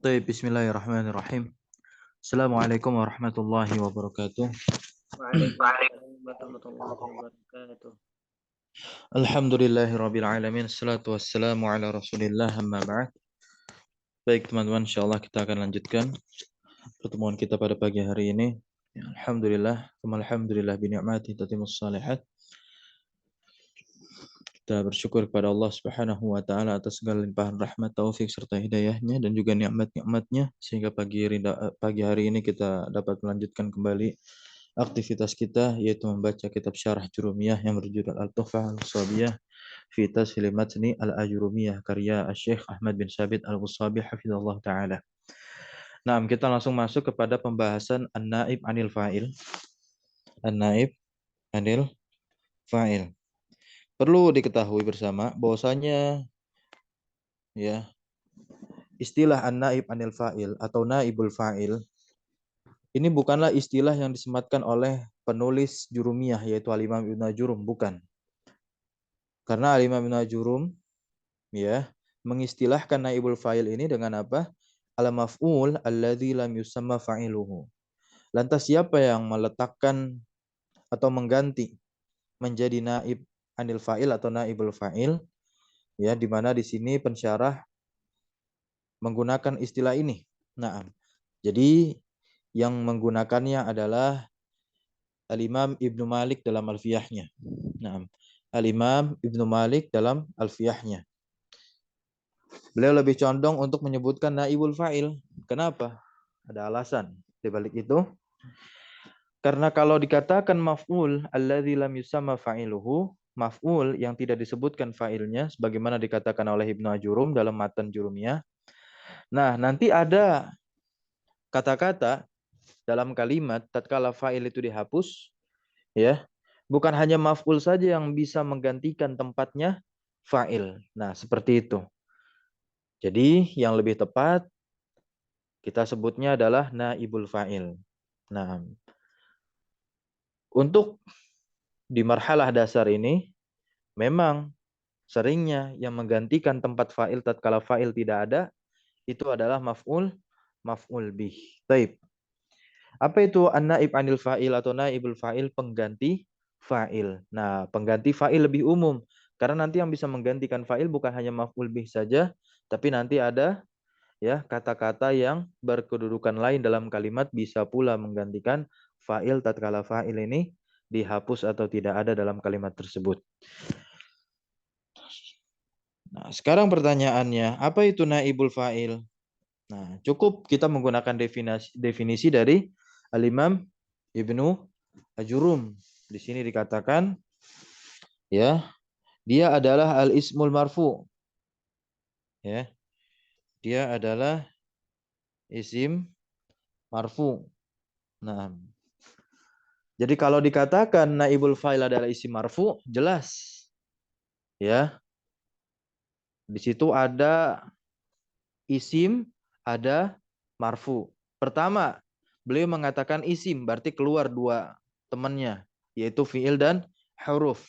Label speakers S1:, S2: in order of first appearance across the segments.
S1: Baik, bismillahirrahmanirrahim. Assalamualaikum warahmatullahi wabarakatuh.
S2: Waalaikumsalam warahmatullahi wabarakatuh.
S1: Alhamdulillahirabbil alamin. Assalatu wassalamu ala Rasulillah amma ba'd. Baik, teman-teman, insyaallah kita akan lanjutkan pertemuan kita pada pagi hari ini. Ya, alhamdulillah bi ni'mati tatimmus shalihat. Kita bersyukur kepada Allah Subhanahu wa taala atas segala limpahan rahmat, taufik serta hidayahnya dan juga nikmat-nikmatnya sehingga pagi hari ini kita dapat melanjutkan kembali aktivitas kita yaitu membaca kitab Syarah Jurumiyah yang berjudul Al-Tuhfah Al-Washabiyah fi Tashil Matni Al-Ajurumiyah karya Syekh Ahmad bin Sabit Al-Wasabi hafizallahu taala. Nah, kita langsung masuk kepada pembahasan An-Naib Anil Fa'il. An-Naib Anil Fa'il. Perlu diketahui bersama bahwasanya ya, istilah An-Naib Anil Fa'il atau Naibul Fa'il ini bukanlah istilah yang disematkan oleh penulis Jurumiyah yaitu Al-Imam Ibnu Ajurum, bukan. Karena Al-Imam Ibnu Ajurum ya mengistilahkan naibul fa'il ini dengan apa? Al-maf'ul alladzi lam yusamma fa'iluhu. Lantas siapa yang meletakkan atau mengganti menjadi naib anil fa'il atau naibul fa'il? Ya, di mana di sini pensyarah menggunakan istilah ini. Nah, jadi yang menggunakannya adalah Al-Imam Ibnu Malik dalam Alfiyahnya. Nah, Al-Imam Ibnu Malik dalam Alfiyahnya. Beliau lebih condong untuk menyebutkan naibul fa'il. Kenapa? Ada alasan di balik itu. Karena kalau dikatakan maf'ul alladzi lam yusamma fa'iluhu, maf'ul yang tidak disebutkan fa'ilnya sebagaimana dikatakan oleh Ibnu Ajurum dalam matan Jurumiyah. Nah, nanti ada kata-kata dalam kalimat tatkala fa'il itu dihapus, ya. Bukan hanya maf'ul saja yang bisa menggantikan tempatnya fa'il. Nah, seperti itu. Jadi, yang lebih tepat kita sebutnya adalah naibul fa'il. Nah, untuk di marhalah dasar ini memang seringnya yang menggantikan tempat fa'il tatkala fa'il tidak ada itu adalah maf'ul bih. Taib. Apa itu an-naib anil fa'il atau naibul fa'il? Pengganti fa'il. Nah, pengganti fa'il lebih umum karena nanti yang bisa menggantikan fa'il bukan hanya maf'ul bih saja, tapi nanti ada ya kata-kata yang berkedudukan lain dalam kalimat bisa pula menggantikan fa'il tatkala fa'il ini dihapus atau tidak ada dalam kalimat tersebut. Nah, sekarang pertanyaannya, apa itu naibul fa'il? Nah, cukup kita menggunakan definisi dari Al-Imam Ibnu Ajurum. Di sini dikatakan ya, dia adalah al-ismul marfu. Ya, dia adalah isim marfu. Nah, jadi kalau dikatakan naibul fa'il adalah isim marfu, jelas. Ya, di situ ada isim, ada marfu. Pertama, beliau mengatakan isim, berarti keluar dua temannya, yaitu fi'il dan huruf.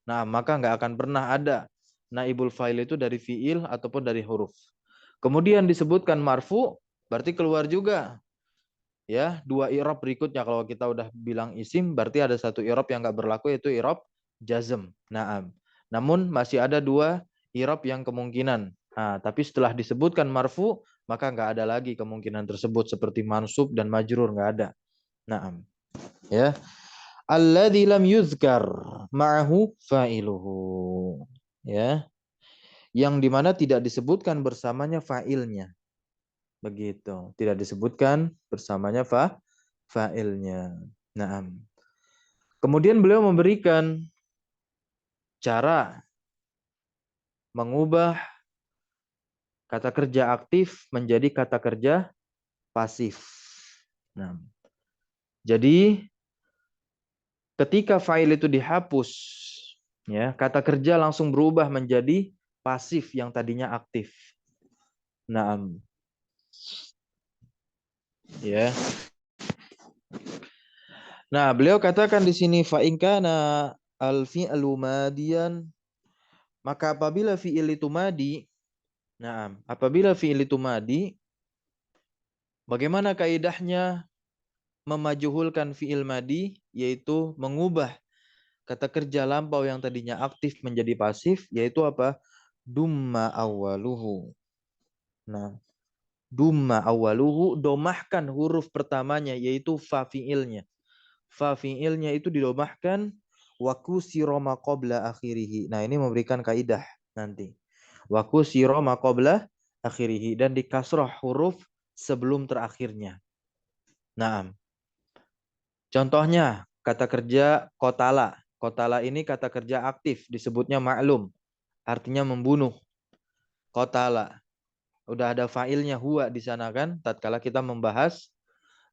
S1: Nah, maka nggak akan pernah ada naibul fa'il itu dari fi'il ataupun dari huruf. Kemudian disebutkan marfu, berarti keluar juga. Ya, dua i'rab berikutnya kalau kita udah bilang isim, berarti ada satu i'rab yang nggak berlaku yaitu i'rab jazm. Naam. Namun masih ada dua i'rab yang kemungkinan. Nah, tapi setelah disebutkan marfu, maka nggak ada lagi kemungkinan tersebut seperti mansub dan majrur nggak ada. Naam. Ya. Alladzi lam yuzkar ma'ahu fa'iluhu. Ya. Yang dimana tidak disebutkan bersamanya fa'ilnya. Begitu. Tidak disebutkan bersamanya fa'ilnya. Naam. Kemudian beliau memberikan cara mengubah kata kerja aktif menjadi kata kerja pasif. Nah, jadi ketika fa'il itu dihapus, ya, kata kerja langsung berubah menjadi pasif yang tadinya aktif. Naam. Ya. Nah, beliau katakan di sini fa in kana al-fi'lu madiyan, maka apabila fi'il itu madi, nah, apabila fi'il itu madi, Bagaimana kaidahnya memajuhulkan fi'il madi, yaitu mengubah kata kerja lampau yang tadinya aktif menjadi pasif, yaitu apa? Dumma awaluhu. Nah, dumma awaluhu, domahkan huruf pertamanya, yaitu fa fi'ilnya. Fa fi'ilnya itu didomahkan, waku siroma qabla akhirihi. Nah, ini memberikan kaidah nanti. Waku siroma qabla akhirihi. Dan dikasroh huruf sebelum terakhirnya. Nah, contohnya kata kerja kotala. Kotala ini kata kerja aktif, disebutnya ma'lum. Artinya membunuh. Kotala. Udah ada fa'ilnya huwa di sana kan? Tatkala kita membahas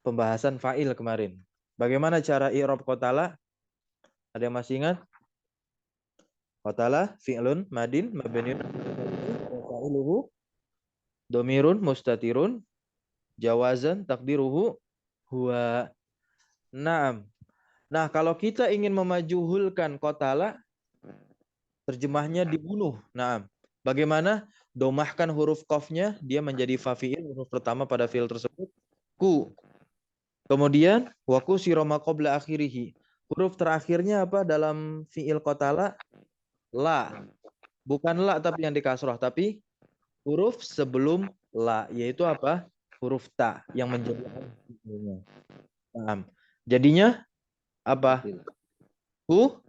S1: pembahasan fa'il kemarin. Bagaimana cara i'rab kotala? Ada yang masih ingat? Kotala fi'lun madin mabniun fa'iluhu domirun mustatirun jawazan takdiruhu huwa. Naam. Nah, kalau kita ingin memajuhulkan kotala, terjemahnya dibunuh. Nah, bagaimana? Domahkan huruf qafnya, dia menjadi fa fi'il, huruf pertama pada fi'il tersebut. Ku. Kemudian, waku siroma qabla akhirihi. Huruf terakhirnya apa dalam fi'il qatala? La. Bukan la tapi yang dikasroh, tapi huruf sebelum la, yaitu apa? Huruf ta yang menjadi fi'ilnya. Paham? Jadinya apa? Ku.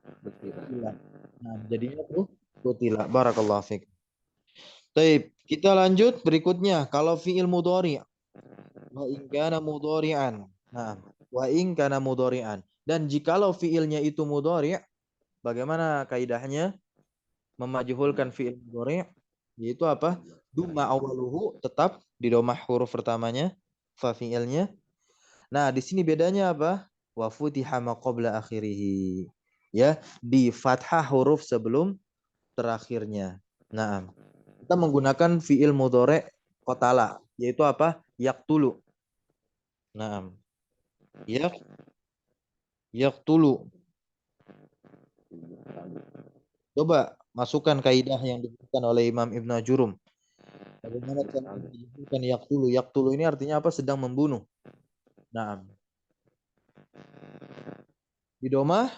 S1: Nah, jadinya ku. Kutila. Barakallahu fiik. Baik, kita lanjut berikutnya. Kalau fi'il mudhari, wa in kana mudhari'an. Nah, wa in kana mudhari'an. Dan jikalau fi'ilnya itu mudhari', bagaimana kaidahnya memajuhulkan fi'il mudhari'? Yaitu apa? Dumma awaluhu, tetap di domah huruf pertamanya, fa fi'ilnya. Nah, di sini bedanya apa? Wa futiha ma qabla akhirih. Ya, di fathah huruf sebelum terakhirnya. Nah, kita menggunakan fiil mudhari qatala, yaitu apa? Yaqtulu. Nah, yaqtulu. Coba masukkan kaidah yang diberikan oleh Imam Ibnu Jurum. Bagaimana cara menyebutkan yaqtulu? Yaqtulu ini artinya apa? Sedang membunuh. Nah, di domah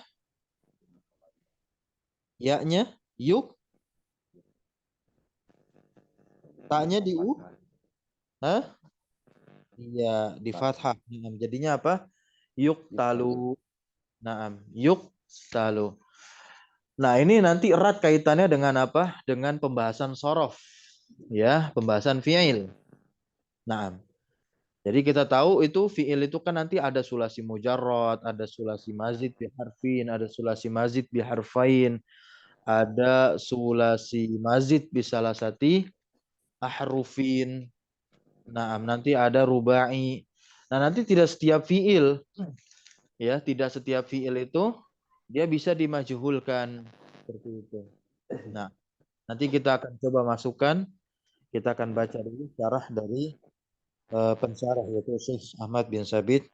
S1: ya-nya yuk, ta-nya di u, hah? Iya, di fathah. Nah, jadinya apa? Yuk talu. Naam, yuk talu. Nah, ini nanti erat kaitannya dengan apa? Dengan pembahasan sorof. Ya, pembahasan fi'il. Nah, jadi kita tahu itu fi'il itu kan nanti ada sulasi mujarrad, ada sulasi mazid biharfin, ada sulasi mazid biharfain, ada sulasi mazid bisalasati ahrufin. Nah, nanti ada rubai. Nah, nanti tidak setiap fi'il, ya, tidak setiap fi'il itu dia bisa dimajuhulkan seperti itu. Nah, nanti kita akan coba masukkan, kita akan baca dulu syarah dari pensyarah yaitu Syekh Ahmad bin Sabit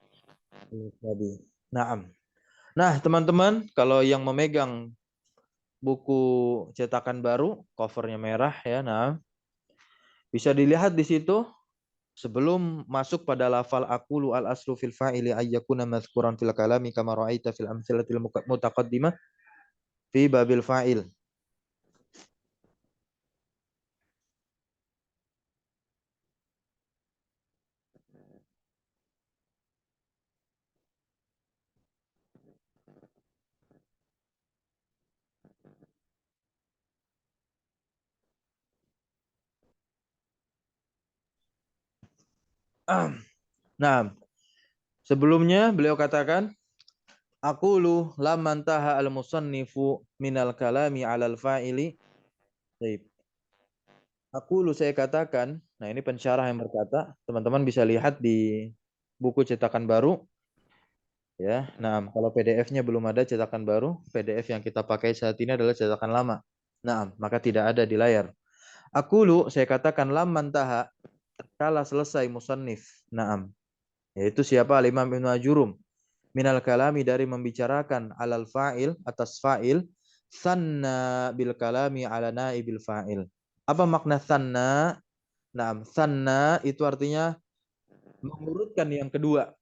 S1: Al-Sabi. Naam. Nah, teman-teman, kalau yang memegang buku cetakan baru, covernya merah ya, nah, bisa dilihat di situ sebelum masuk pada lafal aqulu al aslu fil fa'ili ayyakuna mazkuran fil kalami kama ra'aita fil amsilatil mutaqaddimah fi babil fa'il. Nah, sebelumnya beliau katakan aqulu lamman taha al musannifu minal kalami alal fa'ili. Baik. Aqulu saya katakan, nah ini pensyarah yang berkata, teman-teman bisa lihat di buku cetakan baru ya. Nah, kalau PDF-nya belum ada cetakan baru, PDF yang kita pakai saat ini adalah cetakan lama. Nah, maka tidak ada di layar. Aqulu saya katakan lamman taha kala selesai musannif. Naam. Yaitu siapa? Al-Imam Ibnu Ajurum. Minal kalami dari membicarakan alal fa'il atas fa'il, sanna bil kalami ala naibil fa'il. Apa makna sanna? Nah, sanna itu artinya mengurutkan yang kedua.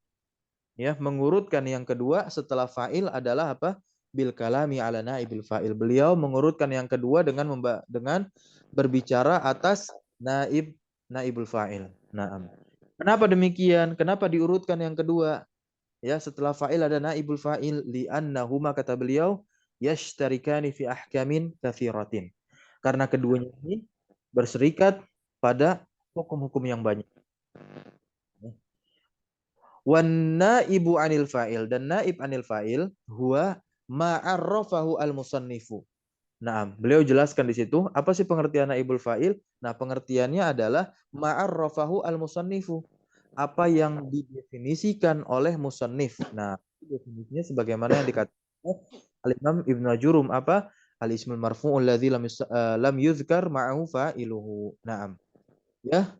S1: Ya, mengurutkan yang kedua setelah fa'il adalah apa? Bil kalami ala naibil fa'il. Beliau mengurutkan yang kedua dengan berbicara atas naibul fa'il. Naam. Kenapa demikian? Kenapa diurutkan yang kedua? Ya, setelah fa'il ada naibul fa'il li'annahuma kata beliau yashtarikani fi ahkamin katsiratin. Karena keduanya ini berserikat pada hukum-hukum yang banyak. Wan naibu anil fa'il, dan naib anil fa'il huwa ma'arrafahu al-musannifu. Nah, beliau jelaskan di situ apa sih pengertian naibul fa'il? Nah, pengertiannya adalah ma'arrafahu al-musannifu. Apa yang didefinisikan oleh musannif. Nah, definisinya sebagaimana yang dikatakan Al-Imam Ibnu Jurum apa? Al-ismul marfu'ul ladzi lam yuzkar ma'ahu fa'iluhu. Naam. Ya,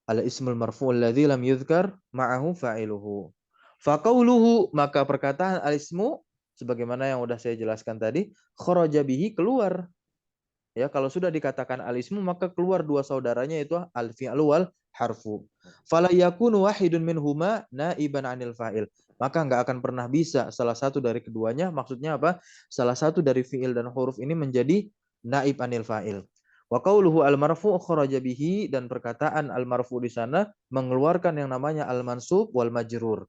S1: al-ismul marfu'ul ladzi lam yuzkar ma'ahu fa'iluhu. Faqauluhu, maka perkataan al-ismu sebagaimana yang sudah saya jelaskan tadi, kharaja bihi, keluar. Ya, kalau sudah dikatakan al-ismu maka keluar dua saudaranya itu al-fi'lu wal harfu. Fala yakunu wahidun minhuma naiban 'anil fa'il. Maka nggak akan pernah bisa salah satu dari keduanya, maksudnya apa? Salah satu dari fi'il dan huruf ini menjadi naib 'anil fa'il. Wa qauluhu al-marfu' kharaja bihi, dan perkataan al-marfu' di sana mengeluarkan yang namanya al-mansub wal majrur.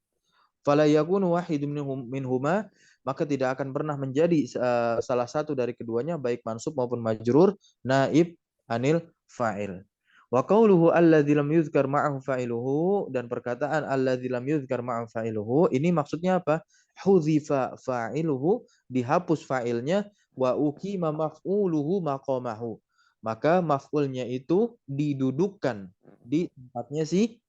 S1: Fala yakunu wahidun minhuma, maka tidak akan pernah menjadi salah satu dari keduanya baik mansub maupun majrur naib anil fa'il. Wa qauluhu alladzi lam yuzkar ma'ahu fa'iluhu, dan perkataan alladzi lam yuzkar ma'ahu fa'iluhu ini maksudnya apa? Hudzifa fa'iluhu, dihapus fa'ilnya, wa uqima maf'uluhu maqamahu. Maka maf'ulnya itu didudukkan di tempatnya si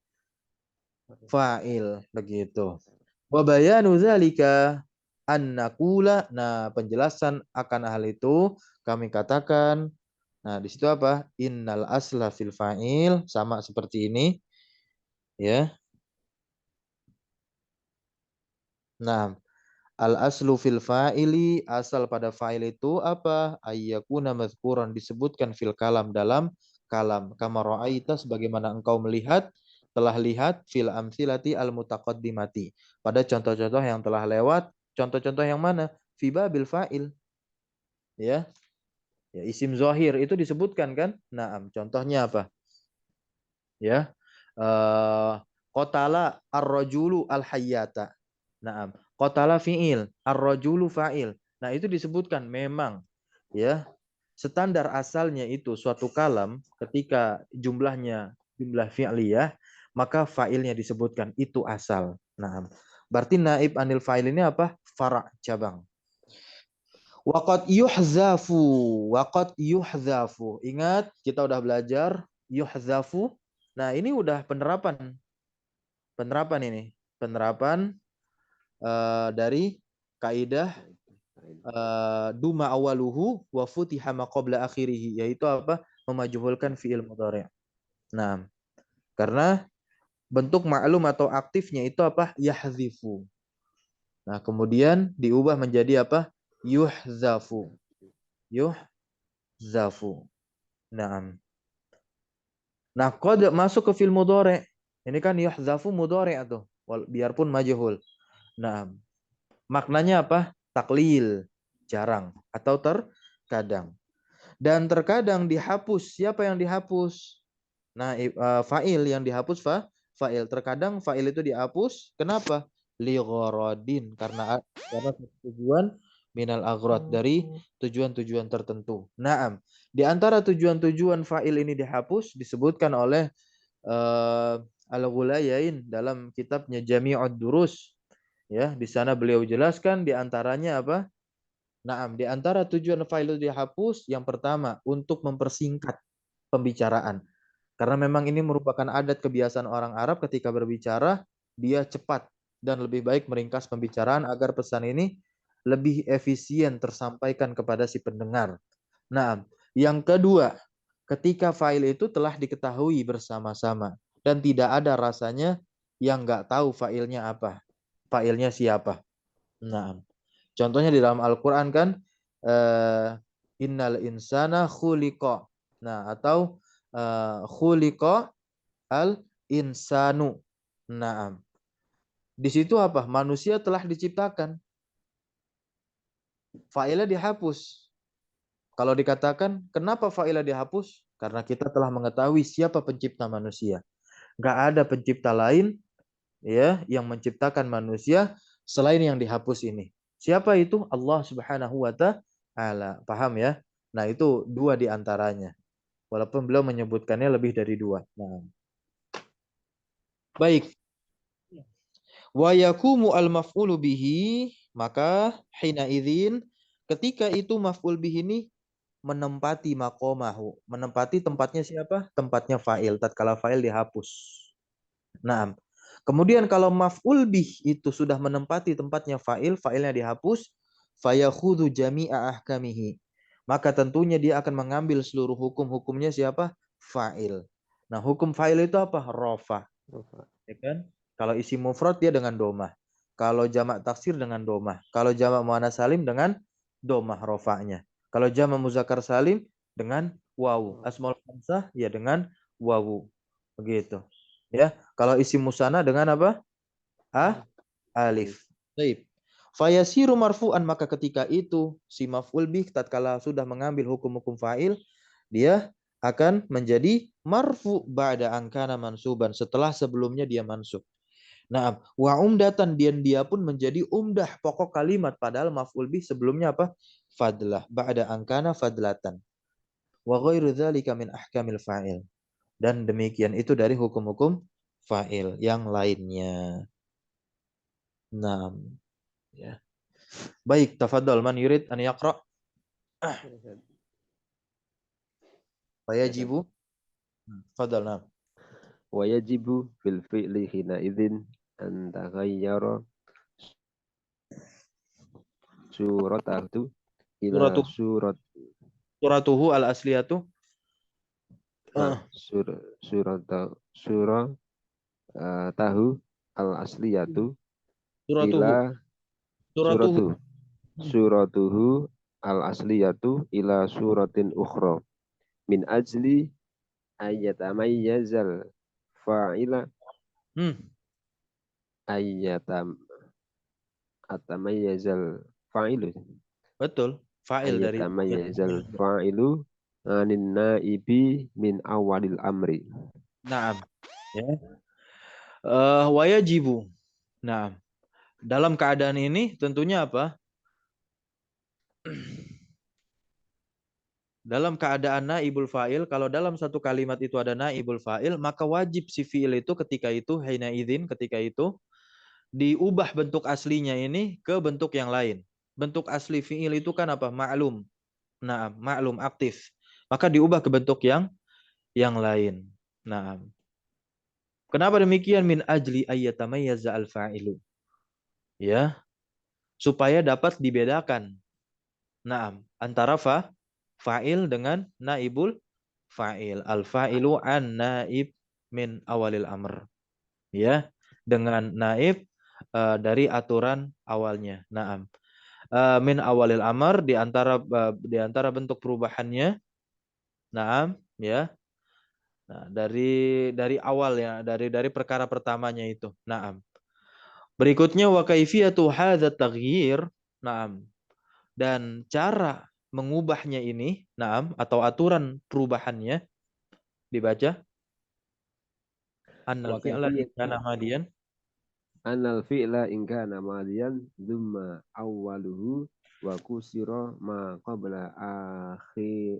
S1: fa'il, begitu. Wa bayanu dzalika an naqula. Nah, penjelasan akan hal itu kami katakan. Nah, di situ apa? Innal asla fil fa'il, sama seperti ini, ya. Nah, al aslu fil fa'ili, asal pada fa'il itu apa? Ayyakuna mazkuran, disebutkan fil kalam, dalam kalam. Kama ra'aita, sebagaimana engkau melihat, telah lihat, fil amsilati al mutaqaddimati, pada contoh-contoh yang telah lewat. Contoh-contoh yang mana? Fi babil fa'il, ya. Ya, isim zahir itu disebutkan kan? Nah, contohnya apa? Ya. Qatala ar-rajulu al-hayyata. Naam. Qatala fi'il, ar-rajulu fa'il. Nah, itu disebutkan memang, ya. Standar asalnya itu suatu kalam ketika jumlahnya jumlah fi'liyah, maka fa'ilnya disebutkan, itu asal. Nah, berarti naib anil fa'il ini apa? Fara', cabang. Waqad yuhzafu, waqad yuhzafu. Ingat, kita udah belajar yuhzafu. Nah, ini udah penerapan. Penerapan ini. Penerapan dari kaidah duma awaluhu wa futiha ma qabla akhirih, yaitu apa? Memajuhulkan fi'il mudhari'. Nah, karena bentuk ma'lum atau aktifnya itu apa? Yahzifu. Nah, kemudian diubah menjadi apa? Yuhzafu. Yuhzafu. Nah, nah, qad masuk ke fil mudhari'. Ini kan yuhzafu mudhari' tuh, biarpun majhul. Nah, maknanya apa? Taklil, jarang atau terkadang. Dan terkadang dihapus. Siapa yang dihapus? Nah, fa'il yang dihapus fa'il. Terkadang fa'il itu dihapus. Kenapa? Li gharadin, karena tujuan minal aghrad, dari tujuan-tujuan tertentu. Naam. Di antara tujuan-tujuan fa'il ini dihapus disebutkan oleh Al-Ghulayain dalam kitabnya Jami'ud Durus. Ya, di sana beliau jelaskan di antaranya apa? Naam, di antara tujuan fa'il itu dihapus, yang pertama untuk mempersingkat pembicaraan. Karena memang ini merupakan adat kebiasaan orang Arab ketika berbicara, dia cepat dan lebih baik meringkas pembicaraan agar pesan ini lebih efisien tersampaikan kepada si pendengar. Nah, yang kedua, ketika file itu telah diketahui bersama-sama dan tidak ada rasanya yang nggak tahu filenya apa, filenya siapa. Nah, contohnya di dalam Al-Quran kan, innal insana khuliqa. Nah, atau khuliqa al insanu. Naam. Di situ apa? Manusia telah diciptakan. Fa'ilnya dihapus. Kalau dikatakan, kenapa fa'ilnya dihapus? Karena kita telah mengetahui siapa pencipta manusia. Nggak ada pencipta lain ya yang menciptakan manusia selain yang dihapus ini. Siapa itu? Allah Subhanahu wa taala. Paham ya? Nah, itu dua di antaranya. Walaupun beliau menyebutkannya lebih dari dua. Nah, baik. Wa yakumu al-maf'ulu bihi, maka hina idzin ketika itu maf'ul bihi ini menempati maqamahu, menempati tempatnya siapa? Tempatnya fa'il, tatkala fa'il dihapus. Nah, kemudian kalau maf'ul bih itu sudah menempati tempatnya fa'il, fa'ilnya dihapus, fayakhudhu jami'a ahkamihi. Maka tentunya dia akan mengambil seluruh hukum-hukumnya siapa? Fa'il. Nah, hukum fa'il itu apa? Rofa. Ya kan? Kalau isi mufrad dia dengan domah. Kalau jamak taksir dengan domah. Kalau jamak muannas salim dengan domah rofanya. Kalau jamak muzakkar salim dengan wawu. Asmaul khamsah ya dengan wawu. Begitu. Ya, kalau isi musanna dengan apa? Alif. Baik. Fayasiru marfu'an, maka ketika itu si maf'ul bih tatkala sudah mengambil hukum-hukum fa'il, dia akan menjadi marfu ba'da angkana mansuban, setelah sebelumnya dia mansub. Nah, wa umdatan, dia pun menjadi umdah pokok kalimat, padahal maf'ul bih sebelumnya apa? Fadlah, ba'da angkana fadlatan. Wa ghairu dzalika min ahkamil fa'il. Dan demikian itu dari hukum-hukum fa'il yang lainnya. Nah, ya. Baik, tafadhol man yurid an yaqra. Fayajibu. Tafadhol, nah.
S3: Wa yajibu fil fi'li hina idzin an taghayyara suratahu ila
S1: Suratuh suratuhu al asliyatu.
S3: tahu al asliyatu
S1: Suratuhu.
S3: ila
S1: Suratuhu.
S3: suratuhu al asliyatu ila suratin ukhra min ajli ayyatamayyazal fa'ila atamayyazal fa'ilu
S1: Betul. Fa'il dari
S3: ayyatamayyazal fa'ilu anin naibi min awalil amri.
S1: Naam. Ya. Wayajibu. Nah, dalam keadaan ini tentunya apa? Dalam keadaan naibul fa'il, kalau dalam satu kalimat itu ada naibul fa'il, maka wajib si fi'il itu ketika itu, hina idzin, ketika itu, diubah bentuk aslinya ini ke bentuk yang lain. Bentuk asli fi'il itu kan apa? Ma'lum. Nah, ma'lum, aktif. Maka diubah ke bentuk yang lain. Nah, kenapa demikian? Min ajli ayyatamayyaza al-fa'ilu. Ya, supaya dapat dibedakan. Nah, antara fa'il dengan naibul fa'il. Al-fa'ilu an naib min awalil amr. Ya, dengan naib dari aturan awalnya. Naam. Min awalil amr di antara bentuk perubahannya. Naam, ya. Nah, dari awal ya, dari perkara pertamanya itu. Naam. Berikutnya wa kaifiyatu hadzal taghyir. Naam. Dan cara mengubahnya ini, naam, atau aturan perubahannya dibaca annal fi'la kana madiyan.
S3: Annal fi'la in kana madiyan dzumma awwaluhu wa kusira ma qabla akhirih.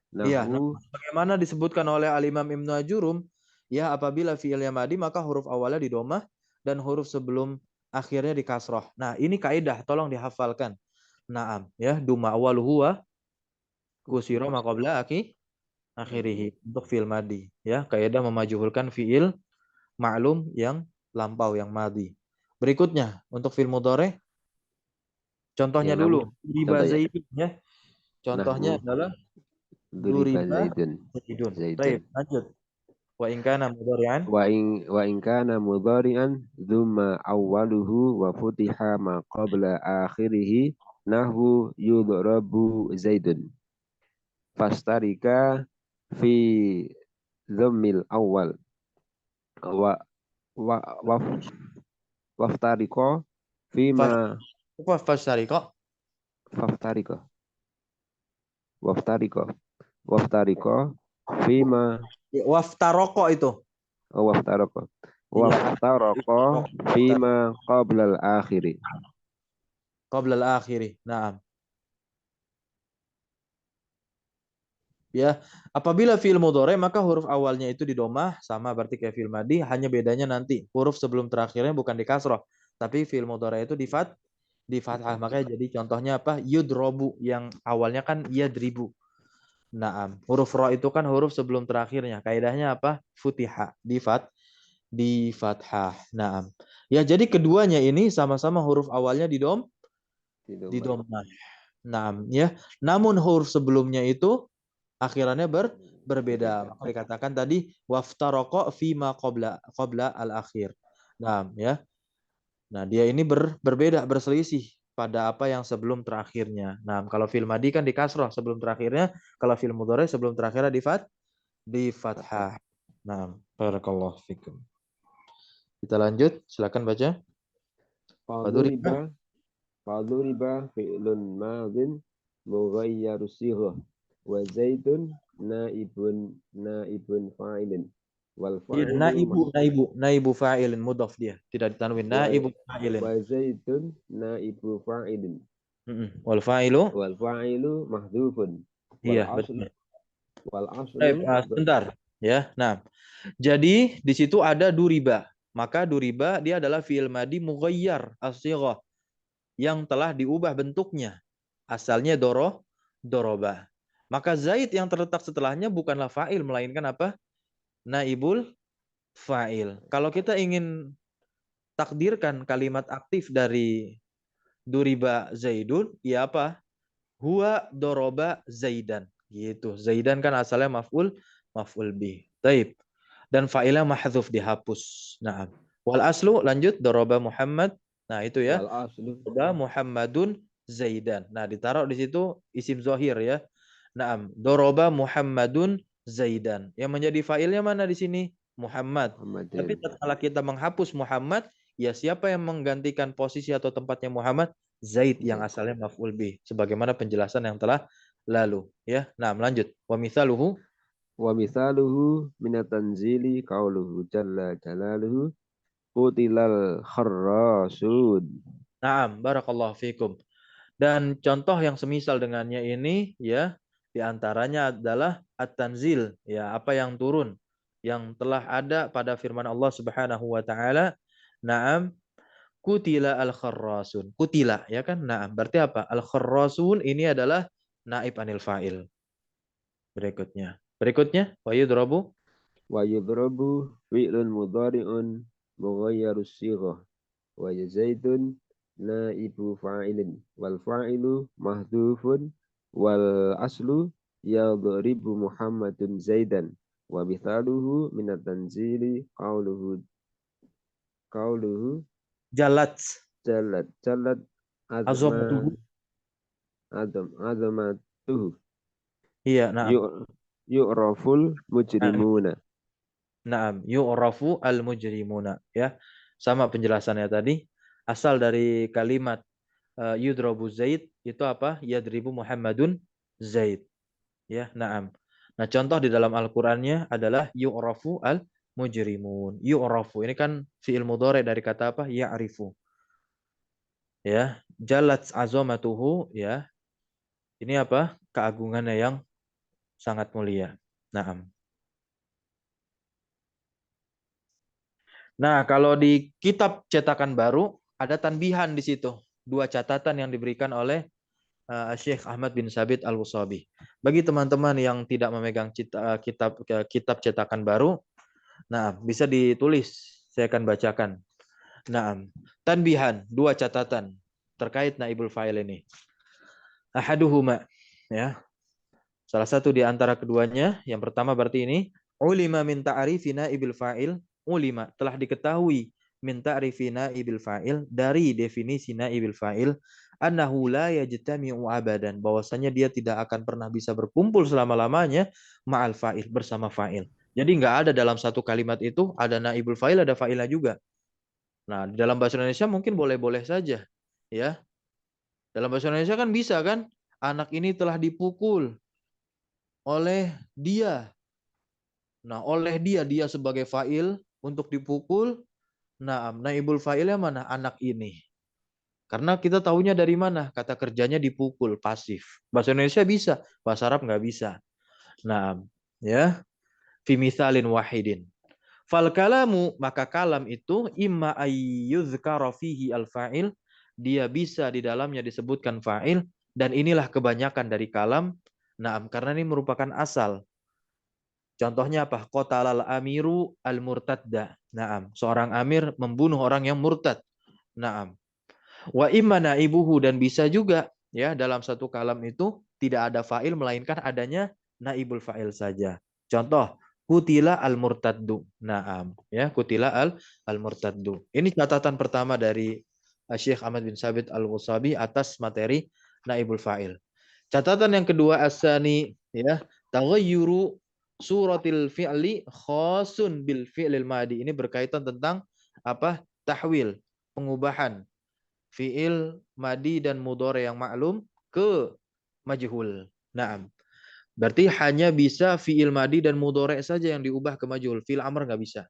S1: Iya, nah,
S3: Nahu
S1: bagaimana disebutkan oleh Al-Imam Ibnu Ajurum, ya apabila fi'ilnya madi maka huruf awalnya didomah dan huruf sebelum akhirnya di kasroh. Nah, ini kaidah, tolong dihafalkan. Naam, ya, duma awaluhu wa kusira ma qabla akhirih untuk fi'il madi, ya, kaidah memajuhulkan fi'il ma'lum yang lampau, yang madi. Berikutnya untuk fi'il mudhari, contohnya
S3: yang
S1: dulu, riba
S3: contohnya
S1: zaidun, ya. Contohnya
S3: nahwu
S1: adalah
S3: duriba
S1: duriba
S3: zaidun
S1: zaidun. Baik,
S3: zaidun
S1: lanjut. Wa in kana mudhari'an.
S3: wa in kana mudhari'an dzumma awwaluhu wa futiha ma qabla akhirih nahwu yudrabu zaidun fastarika fi dhammil awal wa wa waf waftariko fima
S1: Fastariko.
S3: waftariko waftariko waftariko fima
S1: Waftaroko itu.
S3: waftaroko
S1: Iya.
S3: waftaroko fima qablal akhiri.
S1: Qabla al-akhiri. Naam. Ya, apabila fi'il mudhari maka huruf awalnya itu di domah sama berarti kayak fi'il madi, hanya bedanya nanti huruf sebelum terakhirnya bukan di kasroh, tapi fi'il mudhari itu di fathah. Makanya jadi contohnya apa? Yudrobu yang awalnya kan yadribu. Naam. Huruf ro itu kan huruf sebelum terakhirnya. Kaidahnya apa? Futiha di fathah. Naam. Ya, jadi keduanya ini sama-sama huruf awalnya di domah. Naam, ya. Namun huruf sebelumnya itu akhirannya berbeda. Maka dikatakan tadi waftaroko fima qabla al-akhir. Nah, ya. Nah, dia ini berbeda, berselisih pada apa yang sebelum terakhirnya. Nah, kalau fil madi kan di kasroh sebelum terakhirnya, kalau fil mudhari sebelum terakhirnya di fathah. Nah, barakallahu fikum. Kita lanjut, silakan baca.
S3: Faduriba fi'lun madin mughayyaru sighah wa zaidun naibun fa'ilin wal fa'ilu
S1: Naibu fa'ilin mudhaf dia, tidak ditanwin. Naibu fa'ilin.
S3: wa zaidun naibu fa'ilin
S1: Wal fa'ilu
S3: mahdhufun
S1: iya, betul.
S3: wal aslu
S1: Sebentar ya. Nah, jadi di situ ada duriba. Maka duriba dia adalah fi'il madi mughayyar as-sighah yang telah diubah bentuknya. Asalnya doroba. Maka zaid yang terletak setelahnya bukanlah fa'il melainkan apa? Naibul fa'il. Kalau kita ingin takdirkan kalimat aktif dari duriba zaidun, ya apa? Huwa doroba zaidan. Gitu. Zaidan kan asalnya maf'ul bih. Taib. Dan fa'ilnya mahdzuf dihapus. Nah, wal aslu lanjut doroba Muhammad. Nah, itu ya.
S3: wal aslu
S1: Doroba Muhammadun zaidan. Nah, ditaruh di situ isim zohir ya. Naam, doroba Muhammadun zaidan. Yang menjadi fa'ilnya mana di sini? Muhammad. Tapi tatkala kita menghapus Muhammad, ya siapa yang menggantikan posisi atau tempatnya Muhammad? Zaid yang asalnya maf'ul bih. Sebagaimana penjelasan yang telah lalu. Ya, nah lanjut. Wa
S3: mithaluhu minat tanzili qauluhu jalla jalaluhu qutilal kharrasun.
S1: Naam, barakallahu fikum. Dan contoh yang semisal dengannya ini ya diantaranya adalah at-tanzil, ya apa yang turun yang telah ada pada firman Allah Subhanahu wa taala. Naam, kutila al-kharrasun. Kutila ya kan? Naam, berarti apa? Al-kharrasun ini adalah naib anil fa'il. Berikutnya wa yudrabu
S3: Fi'lun mudhari'un mughayyaru sighah wa zaidun naibu fa'ilin wal fa'ilu mahdhufun wal aslu yadribu Muhammadun zaidan wa mithaluhu minat tanzili qauluhu
S1: jalat azamatuhu.
S3: azamatuhu
S1: Iya, naam.
S3: yu'raful mujrimuna.
S1: Naam, yu'rafu al-mujrimuna ya. Sama penjelasannya tadi. Asal dari kalimat yudrabu Zaid itu apa? Yadribu Muhammadun Zaid. Ya, naam. Nah, contoh di dalam Al-Qur'annya adalah yu'rafu al-mujrimun. Yu'rafu ini kan fi'il mudhari dari kata apa? Ya'rifu. Ya, jalat azamatuhu ya. Ini apa? Keagungannya yang sangat mulia. Naam. Nah, kalau di kitab cetakan baru ada tanbihan di situ. Dua catatan yang diberikan oleh Syekh Ahmad bin Sabit Al-Wasabi. Bagi teman-teman yang tidak memegang kitab cetakan baru, nah bisa ditulis. Saya akan bacakan. Nah, tanbihan, dua catatan terkait naibul fa'il ini. Ahaduhuma, ya. Salah satu di antara keduanya, yang pertama berarti ini, ulima min ta'rifi naibil fa'il, ulima telah diketahui min ta'rifi naibil fa'il dari definisi naibil fa'il annahu la yajtami'u abadan, bahwasanya dia tidak akan pernah bisa berkumpul selama-lamanya ma'al fa'il, bersama fa'il. Jadi nggak ada dalam satu kalimat itu ada naibul fa'il, ada fa'ilnya juga. Nah, di dalam bahasa Indonesia mungkin boleh-boleh saja, ya. Dalam bahasa Indonesia kan bisa kan, anak ini telah dipukul oleh dia. Nah, oleh dia sebagai fa'il untuk dipukul. Nah, naibul fa'ilnya mana? Anak ini. Karena kita tahunya dari mana? Kata kerjanya dipukul, pasif. Bahasa Indonesia bisa, bahasa Arab nggak bisa. Nah, ya, fi mithalin wahidin. Fal kalamu, maka kalam itu imma ayyuzkara fihi al fa'il, dia bisa di dalamnya disebutkan fa'il, dan inilah kebanyakan dari kalam. Naam, karena ini merupakan asal. Contohnya apa? Qatalal amiru al murtadda. Naam, seorang amir membunuh orang yang murtad. Naam. Wa imma naibuhu, dan bisa juga ya dalam satu kalam itu tidak ada fa'il melainkan adanya naibul fa'il saja. Contoh, kutila al murtaddu. Naam, ya, kutila al murtaddu. Ini catatan pertama dari Syekh Ahmad bin Sabit Al-Wasabi atas materi naibul fa'il. Catatan yang kedua, asani, ya, taghayyuru suratil fi'li khasun bil fi'lil madi. Ini berkaitan tentang apa? Tahwil, pengubahan fi'il madi dan mudhari yang maklum ke majhul. Naam. Berarti hanya bisa fi'il madi dan mudhari saja yang diubah ke majhul. Fi'il amr nggak bisa.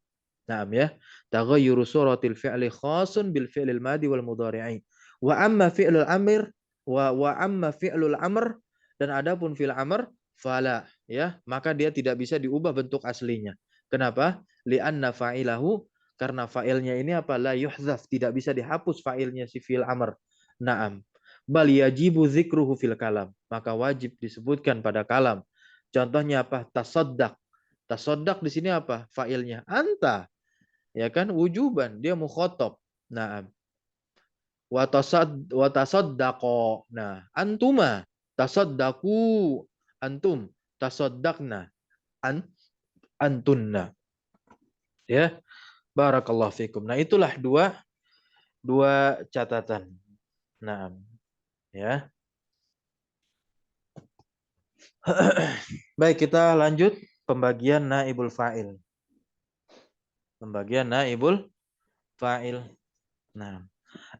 S1: Naam ya. Taghayyuru suratil fi'li khasun bil fi'lil madi wal mudhari'i. Wa amma fi'lul amr wa amma fi'lul amr, dan adapun fi'il amr fala, ya, maka dia tidak bisa diubah bentuk aslinya. Kenapa? Li'anna fa'ilahu, karena fa'ilnya ini apa? La yuhzaf, tidak bisa dihapus fa'ilnya si fi'il amr. Naam. Bal yajibu dzikruhu fil kalam, maka wajib disebutkan pada kalam. Contohnya apa? Tasaddaq. Tasaddaq di sini apa? Fa'ilnya anta. Ya kan? Wujuban, dia mukhatab. Naam. Wa tasaddaqo. Nah, antuma tasaddaqu, antum tasaddaqna, antunna. Ya, barakallahu fikum. Nah, itulah dua catatan. Nah, ya. Baik, kita lanjut pembagian naibul fa'il. Pembagian naibul fa'il. Nah,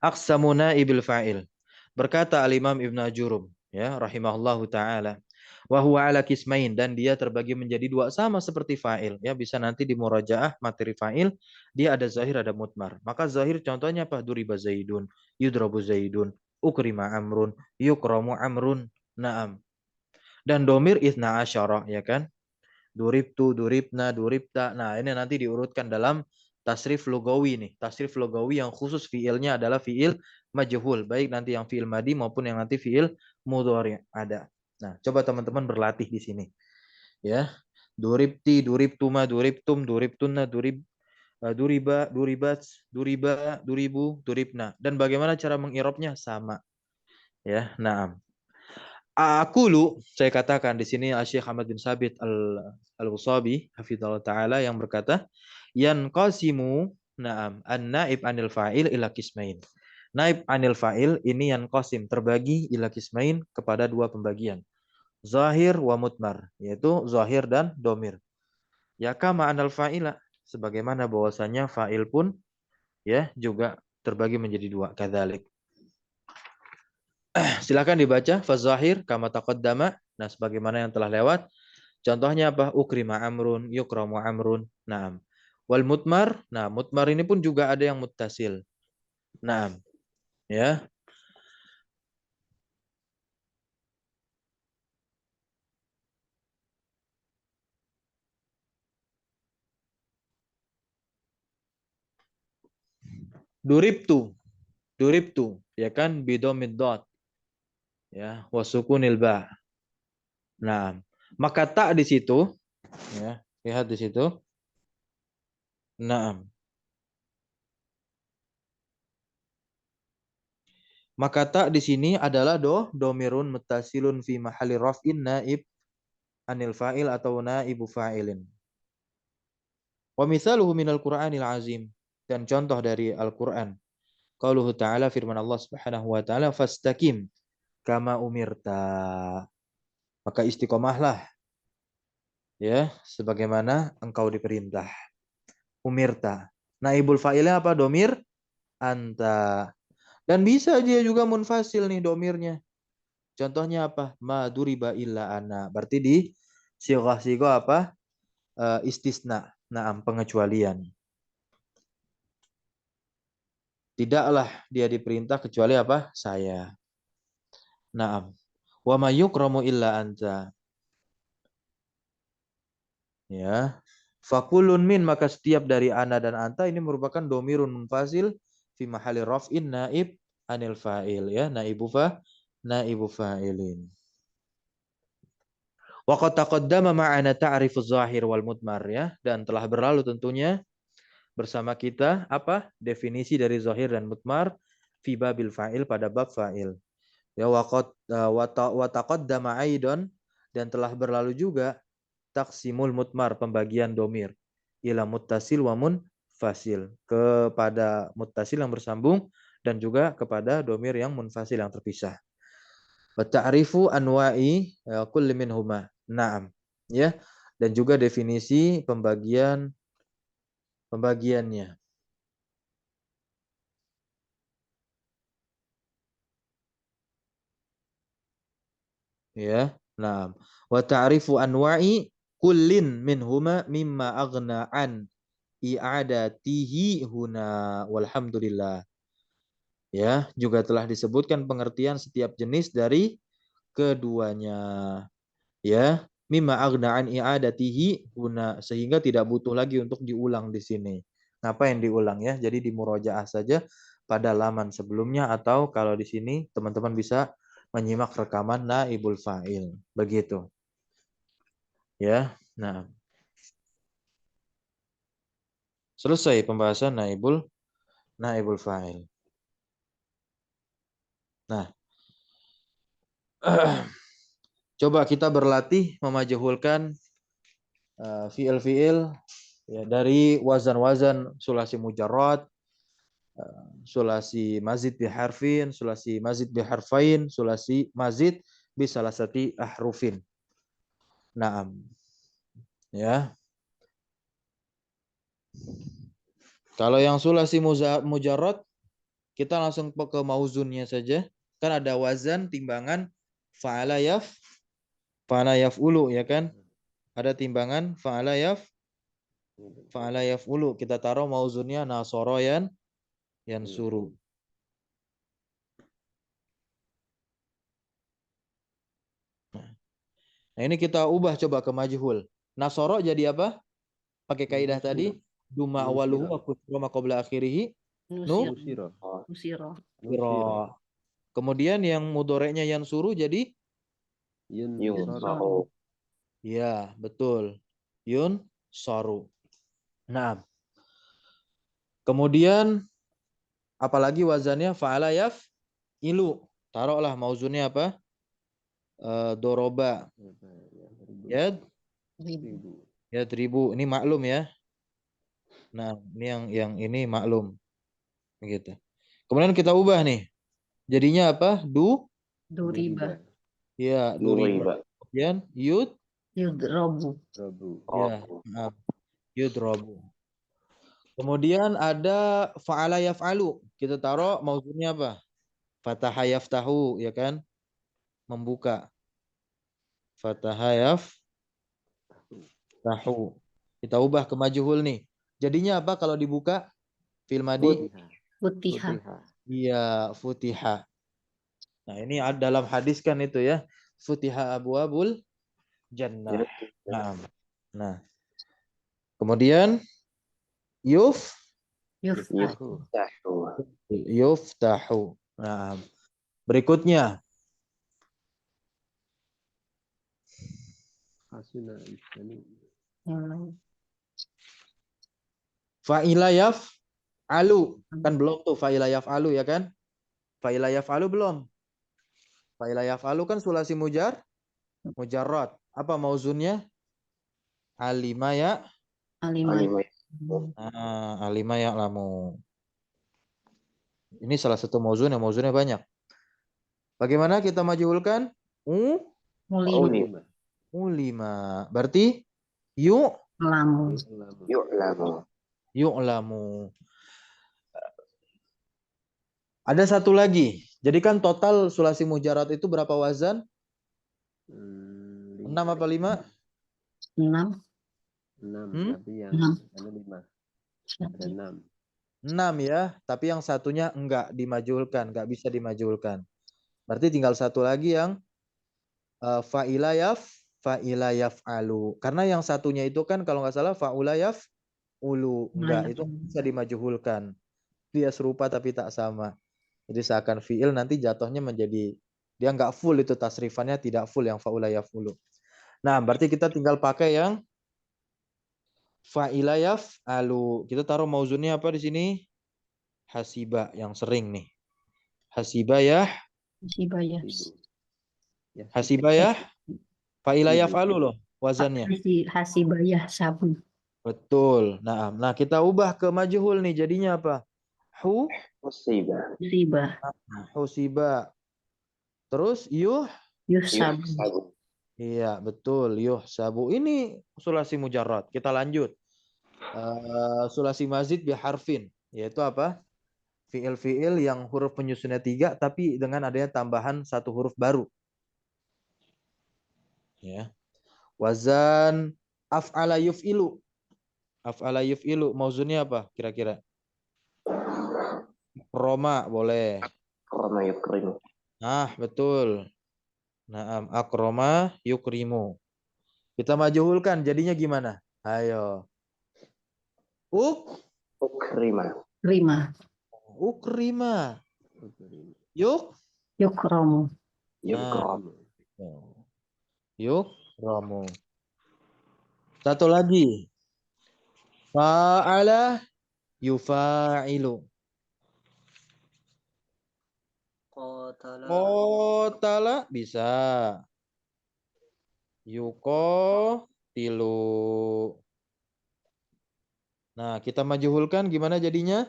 S1: aqsamu naibil fa'il. Berkata al-Imam Ibnu Ajurum, ya, rahimahullahu taala, wa huwa ala kismain, dan dia terbagi menjadi dua sama seperti fa'il, ya, bisa nanti di murajaah materi fa'il, dia ada zahir ada mutmar. Maka zahir contohnya apa? Duriba zaidun, yudrabu zaidun, ukrima amrun, yukramu amrun. Naam. Dan domir isna asyara, ya kan? Duribtu, duribna, duribta. Nah, ini nanti diurutkan dalam tasrif lugawi nih. Tasrif lugawi yang khusus fiilnya adalah fiil majhul, baik nanti yang fiil madi maupun yang nanti fiil mudhari ada. Nah, coba teman-teman berlatih di sini. Ya. Duribti, duribtuma, duribtum, duribtunna, duriba, duribat, duriba, duribu, duribna. Dan bagaimana cara mengirobnya? Sama. Ya, naam. Aqulu, saya katakan di sini Syekh Ahmad bin Sabit Al-Wasabi hafizallahu taala yang berkata, yanqasimu, na'am, an-naib anil fa'il ila qismain. Naib anil fa'il ini yanqasim, terbagi ila qismain, kepada dua pembagian. Zahir wa mutmar, yaitu zahir dan domir. Ya kama anal fa'ila, sebagaimana bahwasanya fa'il pun ya juga terbagi menjadi dua, kadzalik. Silakan dibaca fazahir kama taqaddama. Nah, sebagaimana yang telah lewat. Contohnya apa? Ukrima amrun, yukramu amrun. Naam. Wal mutmar. Nah, mutmar ini pun juga ada yang muttasil. Naam. Ya. Duribtu. Duribtu, ya kan, bidomid dot. Ya, wasukunil ba. Nah, maka tak di situ, ya, lihat di situ. Naam. Maka tak di sini adalah domirun muttasilun fi mahalli raf'in naib anil fa'il atau naibu fa'ilin. Wa mithaluhu minal Qur'anil azim, dan contoh dari Al-Qur'an. Qauluhu ta'ala, firman Allah Subhanahu wa ta'ala, fastaqim kama umirta. Maka istiqomahlah Ya, sebagaimana engkau diperintah. Umirta. Naibul fa'ilnya apa? Domir anta. Dan bisa dia juga munfasil nih domirnya. Contohnya apa? Ma duriba illa ana. Berarti di sighah-sighah apa? Istisna. Naam, pengecualian. Tidaklah dia diperintah kecuali apa? Saya. Naam. Wa ma yukramu illa anta. Ya. Fakulun min, maka setiap dari ana dan anta ini merupakan domirun munfasil fi mahali raf'in naib anil fa'il, ya, naibu fa'ilin. Wa qad taqaddama ma'ana ta'rifuz zahir wal mudmar, ya, dan telah berlalu tentunya bersama kita apa definisi dari zahir dan mudmar fi babil fa'il, pada bab fa'il. Ya, wa taqaddama aidan, dan telah berlalu juga taksimul mutmar, pembagian domir, ila muttasil wa munfasil, kepada muttasil yang bersambung dan juga kepada domir yang munfasil yang terpisah. Wa ta'rifu anwa'i kulli minhuma. Naam. Ya. Dan juga definisi pembagiannya. Ya. Naam. Wa ta'rifu anwa'i kullin minhuma mimma aghna an i'adatihi huna walhamdulillah. Ya, juga telah disebutkan pengertian setiap jenis dari keduanya. Ya, mimma aghna'an i'adatihi huna, sehingga tidak butuh lagi untuk diulang di sini. Ngapain diulang ya? Jadi di murojaah saja pada laman sebelumnya, atau kalau di sini teman-teman bisa menyimak rekaman naibul fa'il. Begitu. Ya. Nah, selesai pembahasan naibul fa'il. Nah, coba kita berlatih memajhulkan fiil-fiil ya, dari wazan-wazan sulasi mujarrad, sulasi mazid biharfin, sulasi mazid biharfain, sulasi mazid bisalasati ahrufin. Naam. Ya. Kalau yang sulasi mujarrad, kita langsung ke mauzunnya saja. Kan ada wazan timbangan fa'ala yaf'ulu, ya kan? Ada timbangan fa'ala yaf'ulu. Kita taruh mauzunnya nasara yansuru. Nah, ini kita ubah coba ke majhul. Nasara jadi apa? Pakai kaidah tadi, duma awaluhu wa kusra ma qabla akhirih
S4: Nusiro.
S1: nusira. Kemudian yang mudoreknya yansuru jadi
S4: Yunsaro.
S1: ya, betul. Yun saru. Nah, kemudian apalagi wazannya fa'ala ilu. Taruhlah mauzunnya apa? Doroba. Ya, ya 1000. Ini maklum ya. Nah, ini yang ini maklum. Begitu. Kemudian kita ubah nih. Jadinya apa?
S4: Duriba.
S1: Ya, duriba. Kemudian
S4: Yudrobu.
S1: ya, maaf. Yudrobu. Kemudian ada fa'ala yaf'alu. Kita taruh mauzunnya apa? Fataha yaftahu, ya kan? Membuka. Fataha yaftahu. Kita ubah ke majhul nih. Jadinya apa kalau dibuka? Fil madi?
S4: Futiha.
S1: Iya, futiha. Nah, ini dalam hadis kan itu ya. Futiha abwabul jannah. Nah. Kemudian yuftahu. Nah, berikutnya fa'ila yaf'alu. Kan belum tuh fa'ila yaf'alu, ya kan? Fa'ila yaf'alu belum. Fa'ila yaf'alu kan sulasi mujarrad. Apa mauzunnya? Alima ya'lamu. Ini salah satu mauzun yang mauzunnya banyak. Bagaimana kita majhulkan? Ulima. Berarti
S4: Lamu.
S3: yu'lamu.
S1: yu'lamu. Ada satu lagi. Jadi kan total sulasi mujarad itu berapa wazan? 6 apa 5?
S4: 6.
S3: 6, tapi yang
S4: 6.
S3: ada 5. Ada 6.
S1: 6 ya, tapi yang satunya enggak dimajulkan, enggak bisa dimajulkan. Berarti tinggal satu lagi yang fa'ila yaf'alu. Karena yang satunya itu kan kalau nggak salah fa'ula yaf'ulu. Enggak, itu bisa dimajhulkan. Dia serupa tapi tak sama. Jadi seakan fi'il nanti jatuhnya menjadi dia nggak full itu tasrifannya tidak full yang fa'ula yaf'ulu. Nah, berarti kita tinggal pakai yang fa'ila yaf'alu. Kita taruh mauzunnya apa di sini? Hasiba yang sering nih. Hasiba ya.
S4: Sibaya.
S1: Hasiba ya. Fa'ila yaf'alu loh wazannya.
S4: Hasibaya sabu.
S1: Betul. Nah, kita ubah ke majhul nih. Jadinya apa?
S3: Musiba.
S1: Husiba. Terus
S4: Yusabu.
S1: Iya, betul. Sabu. Ini sulasi mujarrad. Kita lanjut. Sulasi mazid biharfin. Yaitu apa? Fiil-fiil yang huruf penyusunnya 3 tapi dengan adanya tambahan 1 huruf baru. Ya. Wazan af'ala yuf'ilu. Af'ala yuf'ilu. Mauzunnya apa kira-kira? Roma boleh.
S3: Akrama yukrimu.
S1: Nah, betul. Naam, akroma yukrimu. Kita majhulkan jadinya gimana? Ayo.
S3: Ukrima.
S4: Rima.
S1: Ukrima.
S4: Yukromu.
S3: Yukramu.
S1: Yukramu. Satu lagi. Fa'ala yufa'ilu. Qatala bisa. Yuqatilu. Nah, kita majhulkan gimana jadinya?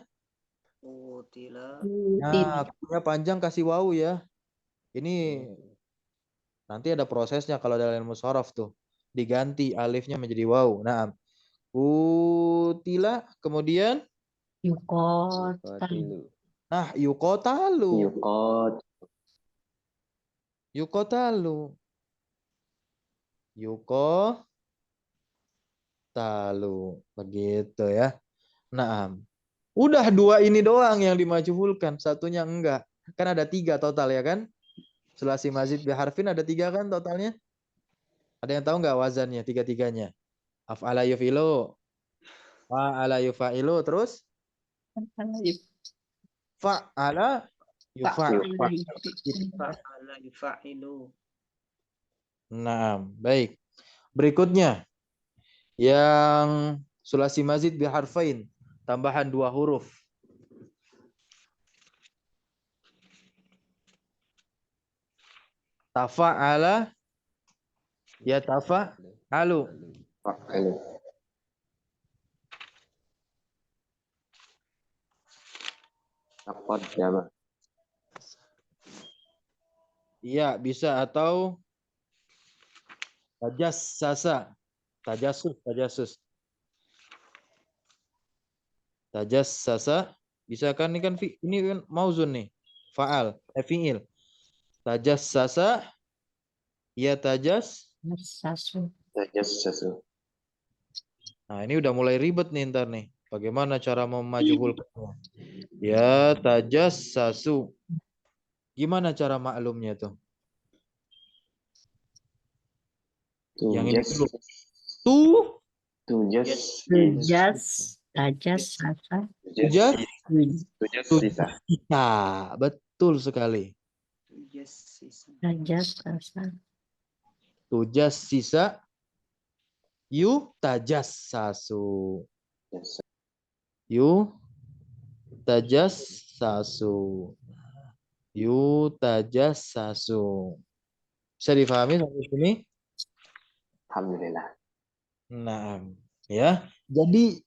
S2: Utila.
S1: Nah, punya panjang kasih wawu ya. Ini nanti ada prosesnya kalau dalam ilmu shorof tuh. Diganti alifnya menjadi wawu. Nah, utila kemudian
S4: Yukotalu.
S1: nah, yuqatalu.
S3: Yuqat.
S1: Yuqatalu. Yuqatalu. Begitu ya. Nah, udah 2 ini doang yang dimajhulkan, satunya enggak. Kan ada 3 total ya kan? Sulasi mazid biharfin ada 3 kan totalnya? Ada yang tahu nggak wazannya 3-3-nya? Af'ala yufilu, fa'ala yufa'ilu, terus fa'ala
S2: Fa'ala yufa'ilu.
S1: Nah, baik. Berikutnya yang sulasi mazid biharfain, tambahan 2 huruf. Tafa'ala ya tafa'alu.
S3: Fa'alu. Taqaddama.
S1: Iya, bisa atau tajassasa. Tajasus. Tajassasa. Bisa kan ini kan ini kan mauzun nih. Fa'al, fi'il. Tajassasa ya
S4: Sasu.
S3: Tajassasu.
S1: Nah, ini udah mulai ribet nih ntar nih. Bagaimana cara memajhulkannya? Ya tajassasu. Gimana cara maklumnya tuh? Yang ini dulu.
S4: Tajas sasa.
S3: Tujassisa.
S1: Betul sekali.
S4: Tajas sasa.
S1: Tujassisa tajassasu. Tajassasu. Tajassasu. Bisa difahami sampai sini?
S3: Alhamdulillah.
S1: Nah, ya. Jadi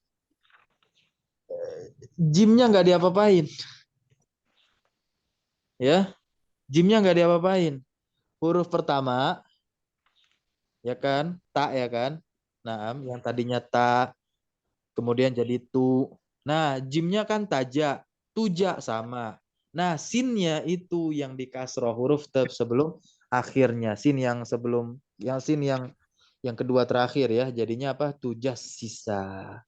S1: jimnya nggak diapa-apain. Ya. Jimnya nggak diapa-apain. Huruf pertama ya kan? Ta ya kan? Nah, yang tadinya ta, kemudian jadi tu. Nah, jimnya kan taja, tuja sama. Nah, sinnya itu yang di kasroh huruf sebelum akhirnya. Sin yang sebelum, yang sin yang kedua terakhir ya. Jadinya apa? Tujas sisa.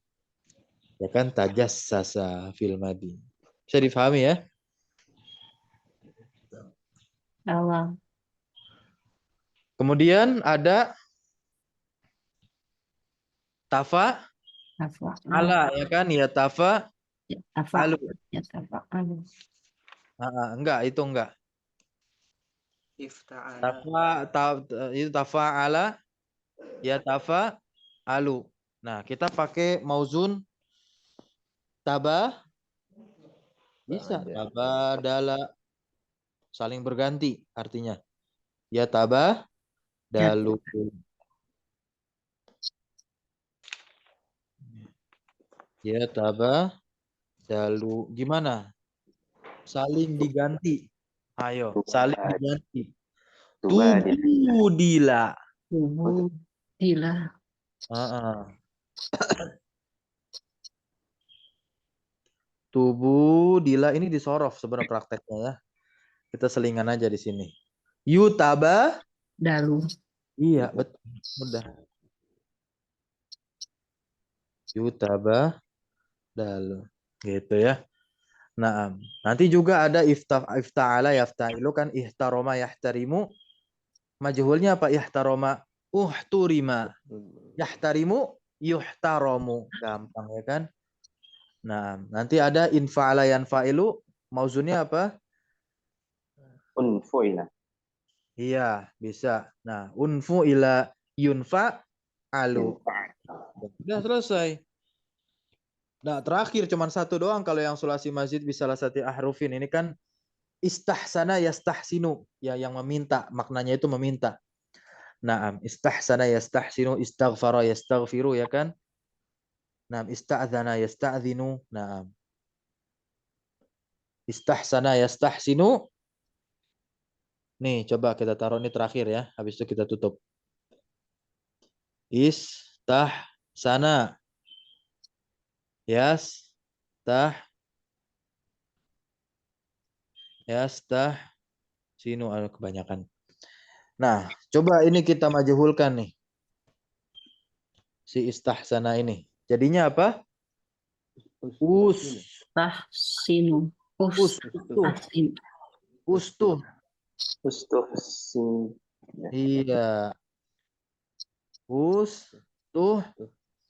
S1: Ya kan, tajas sasa fil madi. Bisa difahami ya?
S4: Awal.
S1: Kemudian ada tafa
S4: Tafa.
S1: ala ya kan? Ya tafa
S4: Ya, tafa.
S1: alu.
S4: Ya, tafa. Alu.
S1: Enggak, itu enggak.
S2: Ifta'ala.
S1: Itu tafa ala ya tafa alu. Nah, kita pakai mauzun tabah bisa tabadala saling berganti artinya. Ya tabah
S4: Ya,
S1: dalu. Ya tabah dalu. Gimana? Saling diganti. Ayo, saling diganti. Tubudila.
S4: tubuh. Dila.
S1: Heeh. Tubudila ini disorof sebenarnya prakteknya ya. Kita selingan aja di sini. Yutaba.
S4: Dalu.
S1: Iya, betul. Mudah. Yutaba dalu. Gitu ya. Nah, nanti juga ada ifta'ala yafta'ilu kan ihtaroma yahtarimu. Majhulnya apa? Ihtaroma uhturima. Yahtarimu yuhtaramu. Gampang ya kan? Nah, nanti ada infa'ala yanfa'ilu. Mauzunnya apa?
S3: Unfuila.
S1: Iya, bisa. Nah, unfu ila yunfa alu. Udah selesai. Nah, terakhir cuman satu doang kalau yang sulasi mazid bisa lasati ahrufin. Ini kan istahsana yastahsinu. Ya, yang meminta. Maknanya itu meminta. Naam, istahsana yastahsinu, istaghfara yastaghfiru ya kan? Naam, ista'dzana yasta'dzinu. Naam. Istahsana yastahsinu. Nih, coba kita taruh ini terakhir ya. Habis itu kita tutup. Istahsana yastahsinu. Kebanyakan. Nah, coba ini kita majhulkan nih. Si istahsana ini. Jadinya apa?
S4: Tahsinu. Tahsin.
S1: Ustuh.
S3: Ustuhsin.
S1: Iya. Ustuh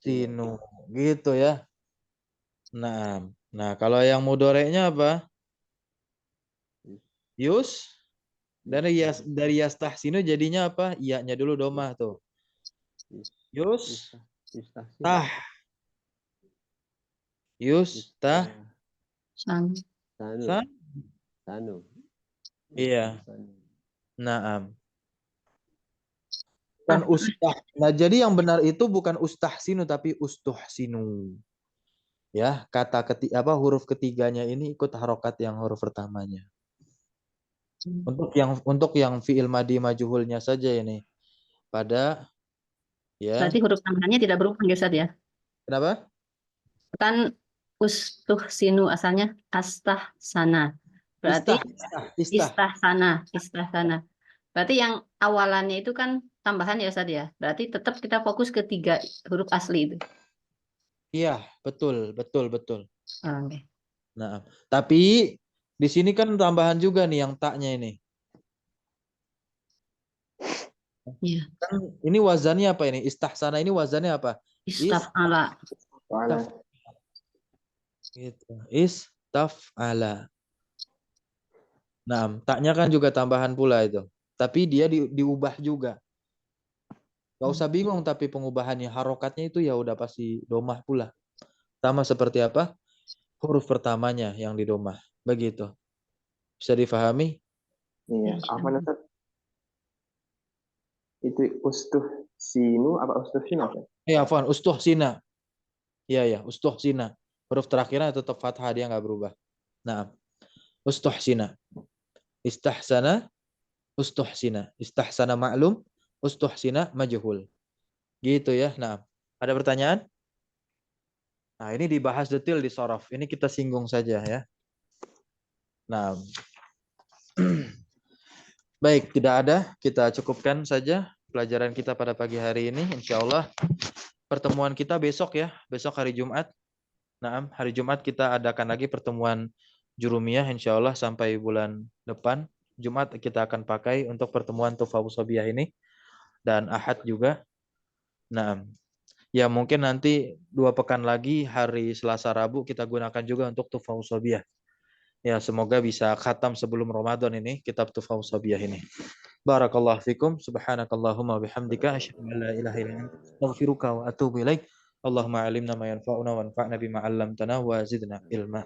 S1: sinu. Gitu ya. Nah, kalau yang mudoreknya apa? Yus. Dari yastahsinu jadinya apa? Iya-nya dulu domah tuh. Yus. Tah. Yus. Tah.
S4: San.
S3: Sanu.
S1: Iya. Naam. Bukan ustah. Nah, jadi yang benar itu bukan ustahsinu tapi ustuhsinu. Ya, huruf ketiganya ini ikut harokat yang huruf pertamanya. Untuk yang fiil madi majhulnya saja ini. Pada ya.
S4: Berarti huruf tambahannya tidak berubah ya Ustaz ya?
S1: Kenapa?
S4: Kan ustuhsinu asalnya astahsana. Berarti istahsana. Berarti yang awalannya itu kan tambahan ya Ustaz ya. Berarti tetap kita fokus ke 3 huruf asli itu.
S1: Iya, betul.
S4: Oke.
S1: Nah, tapi di sini kan tambahan juga nih yang taknya ini.
S4: Iya.
S1: Kan ini wazannya apa ini? Istahsana ini wazannya apa?
S4: Istaf'ala.
S1: Gitu. Istaf'ala. Nah, taknya kan juga tambahan pula itu. Tapi dia diubah juga. Gak usah bingung tapi pengubahannya. Harokatnya itu ya udah pasti domah pula. Sama seperti apa? Huruf pertamanya yang didomah. Begitu. Bisa difahami?
S3: Iya, apa Ustaz? Itu ustuhsinu apa ustuhsina?
S1: Ya, afwan, ustuhsina. Iya, ustuhsina. Huruf terakhirnya tetap fathah, dia nggak berubah. Nah, ustuhsina. Istahsana, ustuhsina. Istahsana ma'lum, ustuhsina majhul. Gitu ya. Nah, Ada pertanyaan? Nah, ini dibahas detail di sorof. Ini kita singgung saja ya. Nah, baik, tidak ada. Kita cukupkan saja pelajaran kita pada pagi hari ini. Insya Allah pertemuan kita besok ya. Besok hari Jumat. Nah, hari Jumat kita adakan lagi pertemuan Jurumiyah insya Allah sampai bulan depan. Jumat kita akan pakai untuk pertemuan Tufawus Sobiyah ini. Dan Ahad juga. Nah, ya mungkin nanti 2 pekan lagi hari Selasa Rabu kita gunakan juga untuk Tufawus Sobiyah. Ya, semoga bisa khatam sebelum Ramadan ini kitab Tufawus Sobiyah ini. Barakallahu fikum. Subhanakallahumma bihamdika asyhadu an la ilaha illa anta astaghfiruka wa atubu ilaik. Allahumma alimna ma yanfa'una wanfa'na bima 'allamtana wa zidna ilma.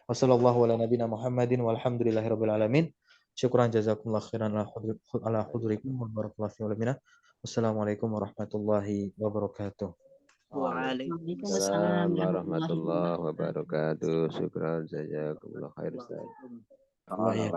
S1: Wa sallallahu ala nabiyyina Muhammadin walhamdulillahi rabbil alamin. Syukran jazakumullah khairan ala hudurikum wa barakallahu fiikum. Wassalamualaikum warahmatullahi wabarakatuh.
S3: Waalaikumsalam warahmatullahi wabarakatuh. Syukran jazakumullah khair Ustaz.
S1: Allah ya.